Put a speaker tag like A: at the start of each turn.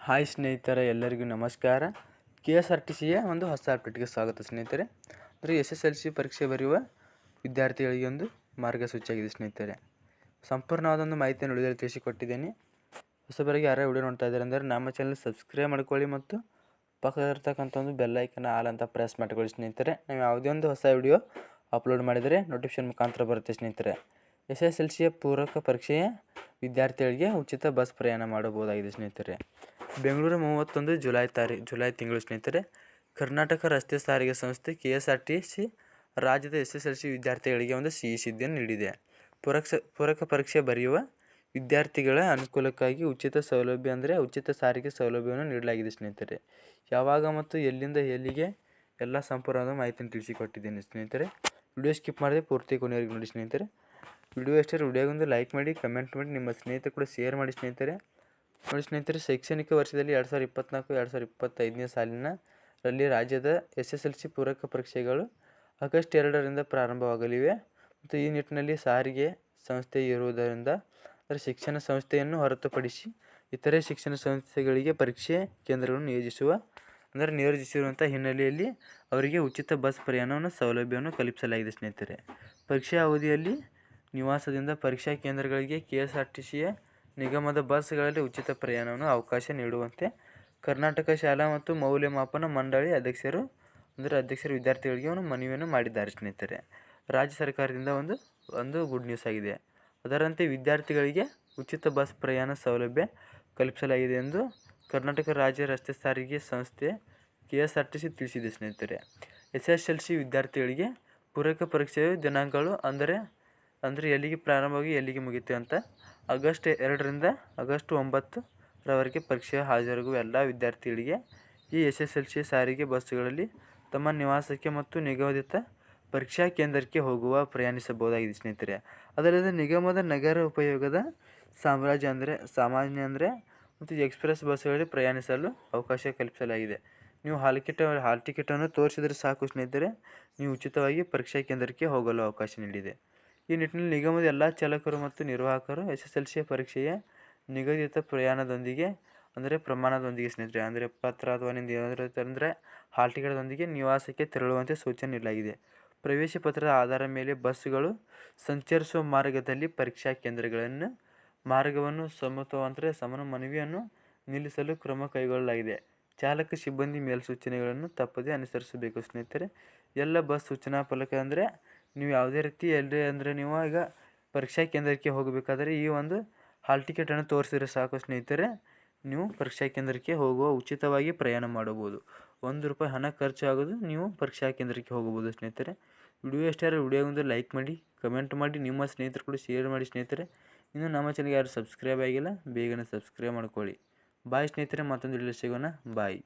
A: Hi ಸ್ನೇಹಿತರೆ, ಎಲ್ಲರಿಗೂ ನಮಸ್ಕಾರ. KSRTCಯ ಒಂದು ಹೊಸ ಅಪ್ಡೇಟ್ಗೆ ಸ್ವಾಗತ ಸ್ನೇಹಿತರೆ. ಅಂದರೆ SSLC ಪರೀಕ್ಷೆ ಬರೆಯುವ ವಿದ್ಯಾರ್ಥಿಗಳಿಗೆ ಒಂದು ಮಾರ್ಗಸೂಚಿಯಾಗಿದೆ ಸ್ನೇಹಿತರೆ. ಸಂಪೂರ್ಣವಾದೊಂದು ಮಾಹಿತಿಯನ್ನು ವಿಡಿಯೋದಲ್ಲಿ ತಿಳಿಸಿಕೊಟ್ಟಿದ್ದೇನೆ. ಹೊಸಬರಿಗೆ ಯಾರೇ ವಿಡಿಯೋ ನೋಡ್ತಾ ಇದ್ದಾರೆ ಅಂದರೆ ನಮ್ಮ ಚಾನಲ್ ಸಬ್ಸ್ಕ್ರೈಬ್ ಮಾಡ್ಕೊಳ್ಳಿ ಮತ್ತು ಪಕ್ಕದಲ್ಲಿರ್ತಕ್ಕಂಥ ಒಂದು ಬೆಲ್ ಐಕನ್ ಆಲ್ ಅಂತ ಪ್ರೆಸ್ ಮಾಡ್ಕೊಳ್ಳಿ ಸ್ನೇಹಿತರೆ. ನಾವು ಯಾವುದೇ ಒಂದು ಹೊಸ ವಿಡಿಯೋ ಅಪ್ಲೋಡ್ ಮಾಡಿದರೆ ನೋಟಿಫಿಕೇಶನ್ ಮುಖಾಂತರ ಬರುತ್ತೆ ಸ್ನೇಹಿತರೆ. SSLCಯ ಪೂರಕ ಪರೀಕ್ಷೆಯ ವಿದ್ಯಾರ್ಥಿಗಳಿಗೆ ಉಚಿತ ಬಸ್ ಪ್ರಯಾಣ ಮಾಡಬಹುದಾಗಿದೆ ಸ್ನೇಹಿತರೆ. ಬೆಂಗಳೂರು 31 ಜುಲೈ ತಿಂಗಳು ಸ್ನೇಹಿತರೆ. ಕರ್ನಾಟಕ ರಸ್ತೆ ಸಾರಿಗೆ ಸಂಸ್ಥೆ KSRTC ರಾಜ್ಯದ SSLC ವಿದ್ಯಾರ್ಥಿಗಳಿಗೆ ಒಂದು ಸಿಹಿ ಸುದ್ದಿಯನ್ನು ನೀಡಿದೆ. ಪೂರಕ ಪರೀಕ್ಷೆ ಬರೆಯುವ ವಿದ್ಯಾರ್ಥಿಗಳ ಅನುಕೂಲಕ್ಕಾಗಿ ಉಚಿತ ಸೌಲಭ್ಯ ಅಂದರೆ ಉಚಿತ ಸಾರಿಗೆ ಸೌಲಭ್ಯವನ್ನು ನೀಡಲಾಗಿದೆ ಸ್ನೇಹಿತರೆ. ಯಾವಾಗ ಮತ್ತು ಎಲ್ಲಿಂದ ಎಲ್ಲಿಗೆ ಎಲ್ಲ ಸಂಪೂರ್ಣವಾದ ಮಾಹಿತಿಯನ್ನು ತಿಳಿಸಿಕೊಟ್ಟಿದ್ದೇನೆ ಸ್ನೇಹಿತರೆ. ವಿಡಿಯೋ ಸ್ಕಿಪ್ ಮಾಡದೆ ಪೂರ್ತಿ ಕೊನೆಯವರೆಗೂ ನೋಡಿ ಸ್ನೇಹಿತರೆ. ವಿಡಿಯೋ ಇಷ್ಟ ವಿಡಿಯೋಗೊಂದು ಲೈಕ್ ಮಾಡಿ, ಕಮೆಂಟ್ ಮಾಡಿ, ನಿಮ್ಮ ಸ್ನೇಹಿತರು ಕೂಡ ಶೇರ್ ಮಾಡಿ ಸ್ನೇಹಿತರೆ. ನೋಡಿ ಸ್ನೇಹಿತರೆ, ಶೈಕ್ಷಣಿಕ ವರ್ಷದಲ್ಲಿ 2024-2025ನೇ ಸಾಲಿನಲ್ಲಿ ರಾಜ್ಯದ SSLC ಪೂರಕ ಪರೀಕ್ಷೆಗಳು ಆಗಸ್ಟ್ 2ರಿಂದ ಪ್ರಾರಂಭವಾಗಲಿವೆ. ಮತ್ತು ಈ ನಿಟ್ಟಿನಲ್ಲಿ ಸಾರಿಗೆ ಸಂಸ್ಥೆ ಇರುವುದರಿಂದ ಅಂದರೆ ಶಿಕ್ಷಣ ಸಂಸ್ಥೆಯನ್ನು ಹೊರತುಪಡಿಸಿ ಇತರೆ ಶಿಕ್ಷಣ ಸಂಸ್ಥೆಗಳಿಗೆ ಪರೀಕ್ಷೆ ಕೇಂದ್ರಗಳನ್ನು ನಿಯೋಜಿಸಿರುವಂಥ ಹಿನ್ನೆಲೆಯಲ್ಲಿ ಅವರಿಗೆ ಉಚಿತ ಬಸ್ ಪ್ರಯಾಣವನ್ನು ಸೌಲಭ್ಯವನ್ನು ಕಲ್ಪಿಸಲಾಗಿದೆ ಸ್ನೇಹಿತರೆ. ಪರೀಕ್ಷಾ ಅವಧಿಯಲ್ಲಿ ನಿವಾಸದಿಂದ ಪರೀಕ್ಷಾ ಕೇಂದ್ರಗಳಿಗೆ KSRTCಯ ನಿಗಮದ ಬಸ್ಗಳಲ್ಲಿ ಉಚಿತ ಪ್ರಯಾಣವನ್ನು ಅವಕಾಶ ನೀಡುವಂತೆ ಕರ್ನಾಟಕ ಶಾಲಾ ಮತ್ತು ಮೌಲ್ಯಮಾಪನ ಮಂಡಳಿ ಅಧ್ಯಕ್ಷರು ವಿದ್ಯಾರ್ಥಿಗಳಿಗೆ ಒಂದು ಮನವಿಯನ್ನು ಮಾಡಿದ್ದಾರೆ ಸ್ನೇಹಿತರೆ. ರಾಜ್ಯ ಸರ್ಕಾರದಿಂದ ಒಂದು ಗುಡ್ ನ್ಯೂಸ್ ಆಗಿದೆ. ಅದರಂತೆ ವಿದ್ಯಾರ್ಥಿಗಳಿಗೆ ಉಚಿತ ಬಸ್ ಪ್ರಯಾಣ ಸೌಲಭ್ಯ ಕಲ್ಪಿಸಲಾಗಿದೆ ಎಂದು ಕರ್ನಾಟಕ ರಾಜ್ಯ ರಸ್ತೆ ಸಾರಿಗೆ ಸಂಸ್ಥೆ KSRTC ತಿಳಿಸಿದೆ ಸ್ನೇಹಿತರೆ. SSLC ವಿದ್ಯಾರ್ಥಿಗಳಿಗೆ ಪೂರಕ ಪರೀಕ್ಷೆಯ ದಿನಾಂಕಗಳು ಅಂದರೆ ಎಲ್ಲಿಗೆ ಪ್ರಾರಂಭವಾಗಿ ಎಲ್ಲಿಗೆ ಮುಗಿಯುತ್ತೆ ಅಂತ ಆಗಸ್ಟ್ 2ರಿಂದ ಆಗಸ್ಟ್ 9ರವರೆಗೆ ಪರೀಕ್ಷೆ ಹಾಜರಾಗುವ ಎಲ್ಲ ವಿದ್ಯಾರ್ಥಿಗಳಿಗೆ ಈ SSLC ಸಾರಿಗೆ ಬಸ್ಸುಗಳಲ್ಲಿ ತಮ್ಮ ನಿವಾಸಕ್ಕೆ ಮತ್ತು ನಿಗದಿತ ಪರೀಕ್ಷಾ ಕೇಂದ್ರಕ್ಕೆ ಪ್ರಯಾಣಿಸಬಹುದಾಗಿದೆ ಸ್ನೇಹಿತರೆ. ಅದಲ್ಲದೆ ನಿಗಮದ ನಗರ ಉಪಯೋಗದ ಸಾಮಾನ್ಯ ಮತ್ತು ಎಕ್ಸ್ಪ್ರೆಸ್ ಬಸ್ಸುಗಳಲ್ಲಿ ಪ್ರಯಾಣಿಸಲು ಅವಕಾಶ ಕಲ್ಪಿಸಲಾಗಿದೆ. ನೀವು ಹಾಲ್ ಟಿಕೆಟನ್ನು ತೋರಿಸಿದರೆ ಸಾಕು ಸ್ನೇಹಿತರೆ, ನೀವು ಉಚಿತವಾಗಿ ಪರೀಕ್ಷಾ ಕೇಂದ್ರಕ್ಕೆ ಹೋಗಲು ಅವಕಾಶ ನೀಡಿದೆ. ಈ ನಿಟ್ಟಿನಲ್ಲಿ ನಿಗಮದ ಎಲ್ಲ ಚಾಲಕರು ಮತ್ತು ನಿರ್ವಾಹಕರು SSLC ಪರೀಕ್ಷೆಯ ನಿಗದಿತ ಪ್ರಮಾಣದೊಂದಿಗೆ ಸ್ನೇಹಿತರೆ ಅಂದರೆ ಪತ್ರ ಅಥವಾ ಅಂದರೆ ಹಾಲ್ ಟಿಕೆಟ್ದೊಂದಿಗೆ ನಿವಾಸಕ್ಕೆ ತೆರಳುವಂತೆ ಸೂಚನೆ ನೀಡಲಾಗಿದೆ. ಪ್ರವೇಶ ಪತ್ರದ ಆಧಾರದ ಮೇಲೆ ಬಸ್ಸುಗಳು ಸಂಚರಿಸುವ ಮಾರ್ಗದಲ್ಲಿ ಪರೀಕ್ಷಾ ಕೇಂದ್ರಗಳನ್ನು ಮಾರ್ಗವನ್ನು ಮನವಿಯನ್ನು ನಿಲ್ಲಿಸಲು ಕ್ರಮ ಕೈಗೊಳ್ಳಲಾಗಿದೆ. ಚಾಲಕ ಸಿಬ್ಬಂದಿ ಮೇಲ್ಸೂಚನೆಗಳನ್ನು ತಪ್ಪದೇ ಅನುಸರಿಸಬೇಕು ಸ್ನೇಹಿತರೆ. ಎಲ್ಲ ಬಸ್ ಸೂಚನಾ ಫಲಕ ಅಂದರೆ ನೀವು ಯಾವುದೇ ರೀತಿ ನೀವು ಈಗ ಪರೀಕ್ಷಾ ಕೇಂದ್ರಕ್ಕೆ ಹೋಗಬೇಕಾದರೆ ಈ ಒಂದು ಹಾಲ್ ಟಿಕೆಟನ್ನು ತೋರಿಸಿದರೆ ಸಾಕು ಸ್ನೇಹಿತರೆ, ನೀವು ಪರೀಕ್ಷಾ ಕೇಂದ್ರಕ್ಕೆ ಉಚಿತವಾಗಿ ಪ್ರಯಾಣ ಮಾಡಬಹುದು. ₹1 ಹಣ ಖರ್ಚು ಆಗೋದು, ನೀವು ಪರೀಕ್ಷಾ ಕೇಂದ್ರಕ್ಕೆ ಹೋಗಬಹುದು ಸ್ನೇಹಿತರೆ. ವಿಡಿಯೋ ಇಷ್ಟ ಆದರೆ ವಿಡಿಯೋಗೊಂದು ಲೈಕ್ ಮಾಡಿ, ಕಮೆಂಟ್ ಮಾಡಿ, ನಿಮ್ಮ ಸ್ನೇಹಿತರು ಕೂಡ ಶೇರ್ ಮಾಡಿ ಸ್ನೇಹಿತರೆ. ಇನ್ನು ನಮ್ಮ ಚಾನಲ್ಗೆ ಯಾರು ಸಬ್ಸ್ಕ್ರೈಬ್ ಆಗಿಲ್ಲ ಬೇಗನೆ ಸಬ್ಸ್ಕ್ರೈಬ್ ಮಾಡ್ಕೊಳ್ಳಿ. ಬಾಯ್ ಸ್ನೇಹಿತರೆ, ಮತ್ತೊಂದು ವಿಡಿಯೋದಲ್ಲಿ ಸಿಗೋಣ. ಬಾಯ್.